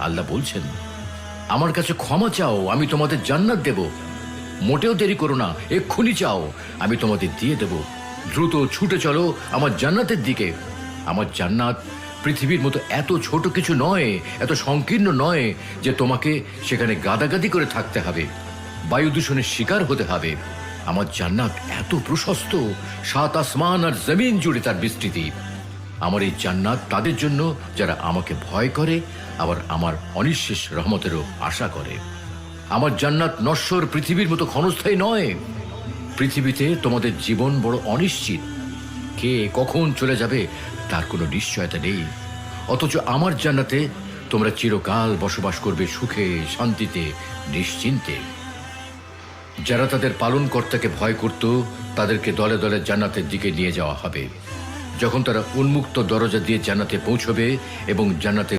আল্লাহ বলছেন, আমার কাছে ক্ষমা চাও, আমি তোমাদের জান্নাত দেব। মোটেও দেরি করো না, এক্ষুনি চাও, আমি তোমাদের দিয়ে দেব। দ্রুত ছুটে চলো আমার জান্নাতের দিকে। আমার জান্নাত পৃথিবীর মতো এত ছোট কিছু নয়, এত সংকীর্ণ নয় যে তোমাকে সেখানে গাদাগাদি করে থাকতে হবে, বায়ু দূষণের শিকার হতে হবে। আমার জান্নাত এত প্রশস্ত, 7 আসমান আর জমিন জুড়ে তার বিস্তৃতি। আমার এই জান্নাত তাদের জন্য যারা আমাকে ভয় করে, আবার আমার অনিঃশেষ রহমতেরও আশা করে। আমার জান্নাত নশ্বর পৃথিবীর মতো ক্ষণস্থায়ী নয়। পৃথিবীতে তোমাদের জীবন বড় অনিশ্চিত, কে কখন চলে যাবে তার কোনো নিশ্চয়তা নেই। অথচ আমার জান্নাতে তোমরা চিরকাল বসবাস করবে সুখে, শান্তিতে, নিশ্চিন্তে। যারা তাদের পালনকর্তাকে ভয় করত, তাদেরকে দলে দলে জান্নাতের দিকে নিয়ে যাওয়া হবে। যখন তারা উন্মুক্ত দরজা দিয়ে জান্নাতে পৌঁছবে এবং জান্নাতে